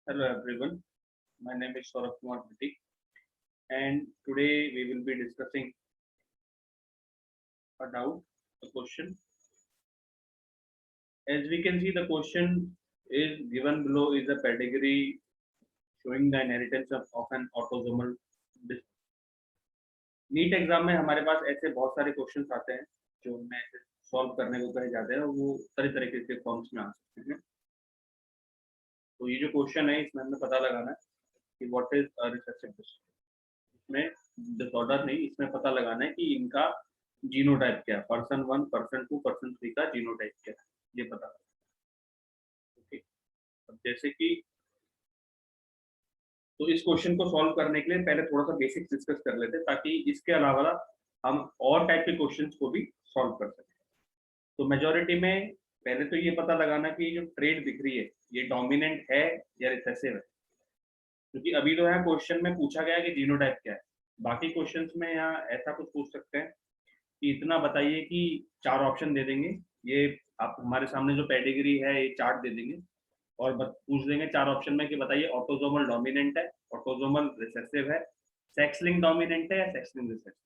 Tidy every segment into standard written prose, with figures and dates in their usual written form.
Hello everyone, my name is Saurabh Kumar Bhatti and today we will be discussing a doubt, a question. As we can see, the question is given below is a pedigree showing the inheritance of an autosomal. NEET exam में हमारे पास ऐसे बहुत सारे questions आते हैं जो हमें solve करने को कहे जाते हैं और वो तरह तरीके के फॉर्म्स में आ सकते हैं। तो ये जो क्वेश्चन है इसमें हमें पता लगाना है कि what is a recessive disorder. इसमें डिसऑर्डर नहीं, इसमें पता लगाना है कि इनका जीनोटाइप क्या है, पर्सन 1, पर्सन 2, पर्सन 3 का जीनोटाइप क्या है, ये पता। ओके, अब जैसे कि तो इस क्वेश्चन को सॉल्व करने के लिए पहले थोड़ा सा बेसिक्स डिस्कस कर लेते हैं ताकि इसके अलावा हम और टाइप के क्वेश्चंस को भी सॉल्व कर सकें। तो मेजॉरिटी में पहले तो ये पता लगाना कि जो ट्रेड दिख रही है ये डोमिनेंट है या रिसेसिव है, क्योंकि अभी तो यहाँ क्वेश्चन में पूछा गया कि जीनोटाइप क्या है। बाकी क्वेश्चंस में यहाँ ऐसा कुछ पूछ सकते हैं कि इतना बताइए कि 4 ऑप्शन दे देंगे, ये आप हमारे सामने जो पेडिग्री है ये चार्ट दे देंगे और पूछ देंगे 4 ऑप्शन में कि बताइए ऑटोसोमल डोमिनेंट है, ऑटोसोमल रिसेसिव है, सेक्स लिंक डोमिनेंट है या सेक्स लिंक रिसेसिव।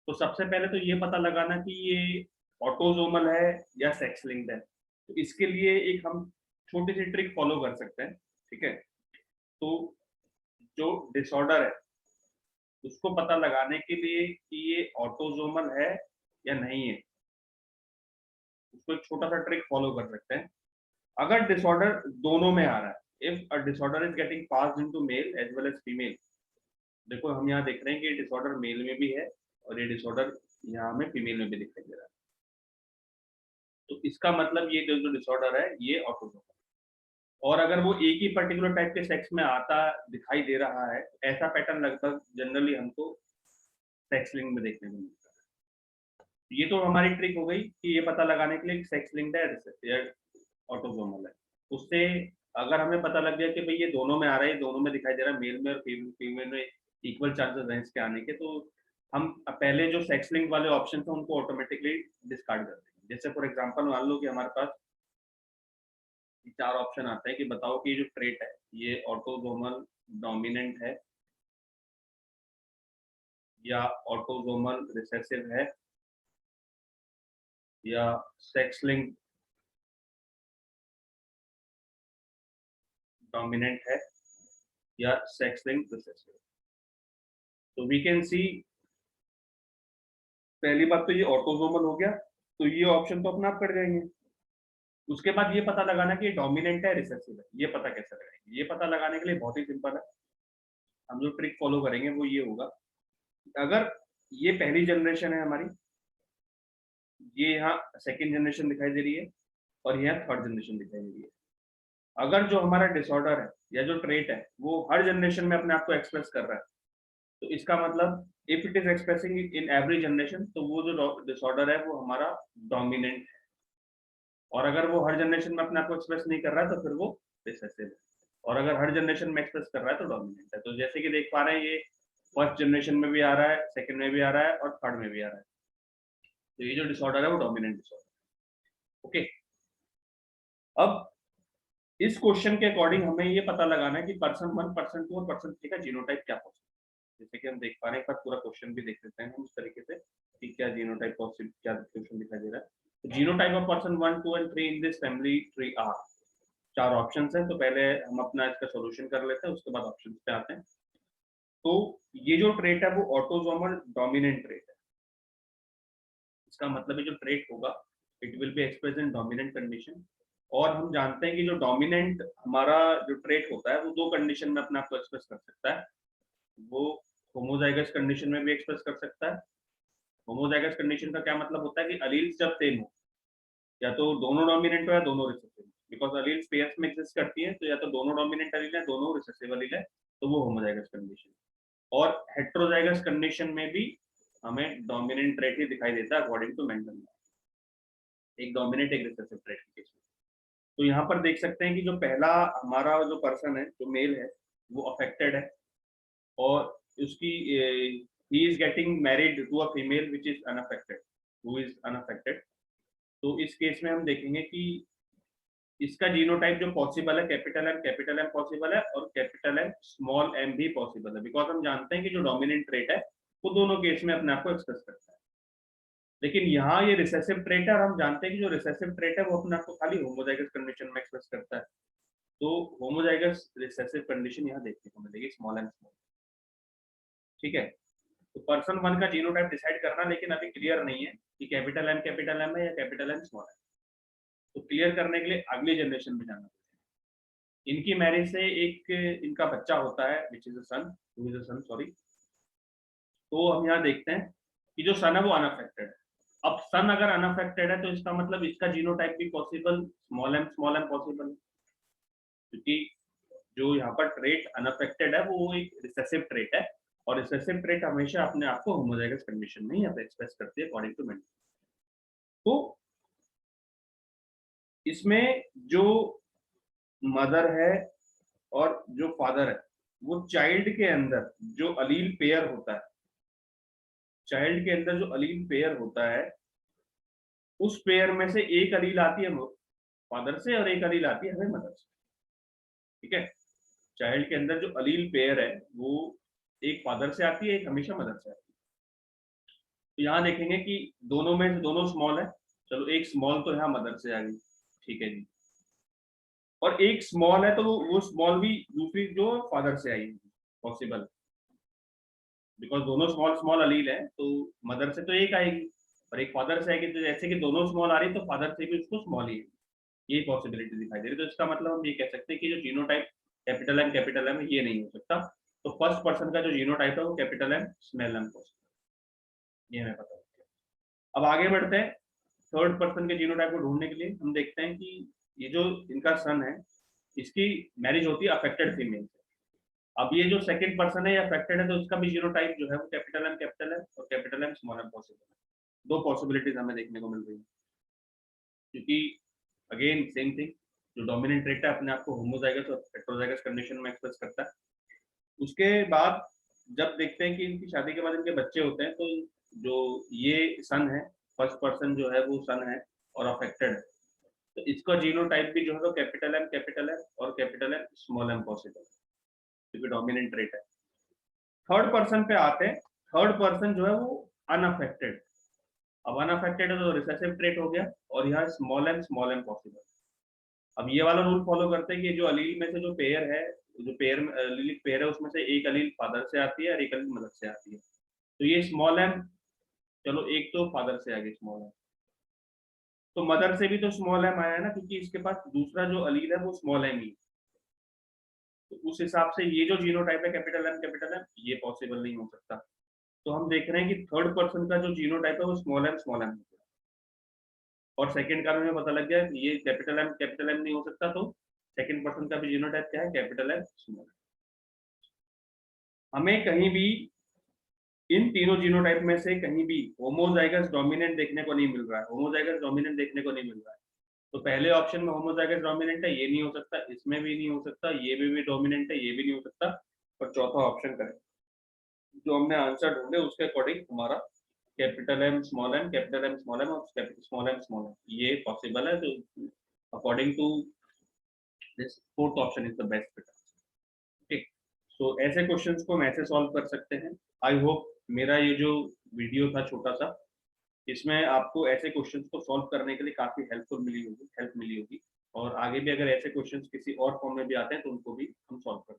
तो सबसे पहले तो ये पता लगाना कि ये ऑटोसोमल है या सेक्स लिंक्ड है। तो इसके लिए एक हम छोटी सी ट्रिक फॉलो कर सकते हैं, ठीक है। तो जो डिसऑर्डर है उसको पता लगाने के लिए कि ये ऑटोसोमल है या नहीं है, उसको एक छोटा सा ट्रिक फॉलो कर सकते हैं। अगर डिसऑर्डर दोनों में आ रहा है, if a disorder is getting passed into male as well as female, देखो हम यहाँ देख रहे हैं कि ये डिसऑर्डर मेल में भी है और ये डिसऑर्डर यहाँ हमें फीमेल में भी दिखाई दे रहा है। तो इसका मतलब ये जो डिसऑर्डर है ये ऑटोसोमल। और अगर वो एक ही पर्टिकुलर टाइप के सेक्स में आता दिखाई दे रहा है, ऐसा पैटर्न लगभग जनरली हमको सेक्स लिंक में देखने को मिलता है। ये तो हमारी ट्रिक हो गई कि ये पता लगाने के लिए सेक्स लिंक्ड है या ऑटोसोमल है। उससे अगर हमें पता लग गया कि भाई ये दोनों में आ रहा है, दोनों में दिखाई दे रहा है, मेल में और फीमेल में इक्वल चांसेस हैं इसके आने के, तो हम पहले जो सेक्स लिंक वाले ऑप्शन थे उनको ऑटोमेटिकली डिस्कार्ड कर देंगे। जैसे फॉर एग्जांपल मान लो कि हमारे पास 4 ऑप्शन आते हैं कि बताओ कि ये जो ट्रेट है ये ऑटोसोमल डोमिनेंट है या ऑटोसोमल रिसेसिव है या सेक्स लिंक डोमिनेंट है या सेक्स लिंक रिसेसिव। तो वी कैन सी, पहली बात तो ये ऑटोसोमल हो गया, तो ये ऑप्शन तो अपने आप कट जाएंगे। उसके बाद ये पता लगाना कि ये डोमिनेंट है रिसेसिव है, ये पता कैसे लगाएंगे। ये पता लगाने के लिए बहुत ही सिंपल है, हम जो ट्रिक फॉलो करेंगे वो ये होगा, अगर ये पहली जनरेशन है हमारी, ये यहाँ सेकेंड जनरेशन दिखाई दे रही है और यहाँ थर्ड जनरेशन दिखाई दे रही है। अगर जो हमारा डिसऑर्डर है या जो ट्रेट है वो हर जनरेशन में अपने आप को एक्सप्रेस कर रहा है, तो इसका मतलब if it is expressing in every generation, तो वो जो डिसऑर्डर है वो हमारा डोमिनेंट है। और अगर वो हर जनरेशन में अपने आप को एक्सप्रेस नहीं कर रहा है तो फिर वो रिसेसिव है। और अगर हर जनरेशन में एक्सप्रेस कर रहा है तो डोमिनेंट है। तो जैसे कि देख पा रहे हैं ये फर्स्ट जनरेशन में भी आ रहा है, सेकंड में भी आ रहा है और थर्ड में भी आ रहा है। तो ये जो डिसऑर्डर है वो डोमिनेंट डिसऑर्डर। ओके, अब इस क्वेश्चन के अकॉर्डिंग हमें ये पता लगाना है कि पर्सन 1, पर्सन 2 और पर्सन 3 का जीनोटाइप क्या हो सकता है। जैसे कि हम देख पा रहे हैं, एक बार पूरा क्वेश्चन भी देख लेते हैं हम इस तरीके से कि क्या जीनोटाइप पॉसिबल, क्या क्वेश्चन दिखाई दे रहा है। Genotype of person 1, 2 and 3 in this family tree are, 4 options हैं। तो पहले हम अपना इसका सॉल्यूशन कर लेते हैं, उसके बाद ऑप्शंस पे आते हैं। तो ये जो ट्रेट है वो ऑटोसोमल डोमिनेंट ट्रेट है। इसका मतलब है जो ट्रेट होगा it will be express in dominant condition. और हम जानते हैं कि जो डोमिनेंट हमारा जो ट्रेट होता है वो 2 कंडीशन में अपने आप को एक्सप्रेस कर सकता है। वो होमोजाइगस कंडीशन में भी एक्सप्रेस कर सकता है। होमोजाइगस कंडीशन का क्या मतलब होता है कि अलील्स जब सेम हो, या तो दोनों डोमिनेंट हो या दोनों रिसेसिव, बिकॉज अलील्स पेयर्स में एग्जिस्ट करती है, तो या तो दोनों डोमिनेंट अलील है, दोनों रिसेसिव अलील है, तो वो होमोजाइगस कंडीशन। और हेट्रोजाइगस कंडीशन में भी हमें डोमिनेंट ट्रेट ही दिखाई देता है अकॉर्डिंग टू मेंडल, एक डोमिनेंट एक रिसेसिव ट्रेट के केस में। तो यहाँ पर देख सकते हैं कि जो पहला हमारा जो पर्सन है जो मेल है वो अफेक्टेड है और उसकी he is getting married to a female which is unaffected, who is unaffected। तो इस केस में हम देखेंगे कि इसका जीनोटाइप जो पॉसिबल है कैपिटल एम पॉसिबल है और कैपिटल एम स्मॉल एम भी पॉसिबल है, बिकॉज हम जानते हैं कि जो डोमिनेंट ट्रेट है वो दोनों केस में अपने आप को एक्सप्रेस करता है। लेकिन यहाँ ये रिसेसिव ट्रेट है और हम जानते हैं कि जो रिसेसिव ट्रेट है वो अपने आप को खाली होमोजाइगस कंडीशन में एक्सप्रेस करता है। तो होमोजाइगस रिसेसिव कंडीशन यहाँ देखने को मिलेगी स्मॉल एम स्मॉल। ठीक है, तो पर्सन 1 का जीनोटाइप डिसाइड करना लेकिन अभी क्लियर नहीं है कि कैपिटल एम है या कैपिटल एम स्मॉल है। तो क्लियर करने के लिए अगली जनरेशन में जाना पड़ेगा। इनकी मैरिज से एक इनका बच्चा होता है which is a sun sorry. तो हम यहाँ देखते हैं कि जो सन है वो अनअफेक्टेड है। अब सन अगर अनअफेक्टेड है तो इसका मतलब इसका जीनोटाइप भी पॉसिबल स्मॉल एम पॉसिबल है, क्योंकि जो यहाँ पर ट्रेट अनअफेक्टेड है वो एक रिसेसिव ट्रेट है और रिसेसिव ट्रेट हमेशा अपने आप को होमोजाइगस कंडीशन में ही एक्सप्रेस करती है अकॉर्डिंग टू मेंडल। तो इसमें जो मदर है और जो फादर है वो चाइल्ड के अंदर जो अलील पेयर होता है, चाइल्ड के अंदर जो अलील पेयर होता है उस पेयर में से एक अलील आती है फादर से और एक अलील आती है हमें मदर से। ठीक है, चाइल्ड के अंदर जो अलील पेयर है वो एक फादर से आती है, एक हमेशा मदर से आती है। तो यहाँ देखेंगे कि दोनों में से दोनों स्मॉल है, चलो एक स्मॉल तो यहाँ मदर से आ गई, ठीक है जी, और एक स्मॉल है तो वो स्मॉल भी दूसरी जो फादर से आई पॉसिबल, बिकॉज दोनों स्मॉल स्मॉल अलील है तो मदर से तो एक आएगी और एक फादर से आएगी। तो जैसे कि दोनों स्मॉल आ रही तो फादर से भी उसको स्मॉल ही है, ये पॉसिबिलिटी दिखाई दे रही। तो इसका मतलब हम ये कह सकते हैं कि जो जीनोटाइप कैपिटल एम ये नहीं हो सकता। तो फर्स्ट पर्सन का जो जीनोटाइप है वो capital M small M possible, ये हमें पता है। अब आगे बढ़ते हैं, थर्ड पर्सन के जीनोटाइप को ढूंढने के लिए हम देखते हैं कि ये जो इनका सन है इसकी मैरिज होती है अफेक्टेड फीमेल से। अब ये जो सेकंड पर्सन है या अफेक्टेड है तो उसका भी जीनोटाइप जो है वो कैपिटल एम और capital M small M possible है। दो पॉसिबिलिटीज हमें देखने को मिल रही है, क्योंकि अगेन सेम थिंग, जो डोमिनेंट ट्रेट है अपने आप को होमोजाइगस और हेटेरोजाइगस कंडीशन में एक्सप्रेस करता है। उसके बाद जब देखते हैं कि इनकी शादी के बाद इनके बच्चे होते हैं तो जो ये सन है, फर्स्ट पर्सन जो है वो सन है और अफेक्टेड है, तो इसका जीनोटाइप भी जो है वो कैपिटल एम और capital M small M possible है, क्योंकि डोमिनेंट ट्रेट है। थर्ड पर्सन पे आते हैं, थर्ड पर्सन जो है वो अनअफेक्टेड। अब अनअफेक्टेड है तो रिसेसिव ट्रेट हो गया और यहाँ स्मॉल एम पॉसिबल। अब ये वाला रूल फॉलो करते हैं कि जो अलील में से जो पेयर है, जो पेयर अलीलिक पेयर है उसमें से एक अलील फादर से आती है और एक अलील मदर से आती है। तो ये स्मॉल एम, चलो एक तो फादर से आ गई स्मॉल एम, तो मदर से भी तो स्मॉल एम आया ना, क्योंकि इसके पास दूसरा जो अलील है वो स्मॉल एम ही। तो उस हिसाब से ये जो जीनोटाइप है कैपिटल एम ये पॉसिबल नहीं हो सकता। तो हम देख रहे हैं कि थर्ड पर्सन का जो जीनोटाइप है वो स्मॉल एम और सेकंड का हमें पता लग गया कि ये कैपिटल एम नहीं हो सकता। तो सेकंड पर्सन का भी जीनोटाइप क्या है, कैपिटल एम स्मॉल। हमें कहीं भी इन तीनों जीनोटाइप में से कहीं भी होमोजाइगस डोमिनेंट देखने को नहीं मिल रहा है, होमोजाइगस डोमिनेंट देखने को नहीं मिल रहा है। तो पहले ऑप्शन में होमोजाइगस डोमिनेंट है, ये नहीं हो सकता, इसमें भी नहीं हो सकता, ये भी डोमिनेंट है, ये भी नहीं हो सकता। और चौथा ऑप्शन करें जो हमने आंसर ढूंढे उसके अकॉर्डिंग हमारा कैपिटल एम स्मॉल एम और स्मॉल एम ये पॉसिबल है। तो according to this fourth option is the best fit. ठीक, सो ऐसे क्वेश्चंस को हम ऐसे सॉल्व कर सकते हैं। आई होप मेरा ये जो वीडियो था छोटा सा, इसमें आपको ऐसे क्वेश्चंस को सॉल्व करने के लिए काफी हेल्प मिली होगी। और आगे भी अगर ऐसे क्वेश्चंस किसी और फॉर्म में भी आते हैं तो उनको भी हम सॉल्व कर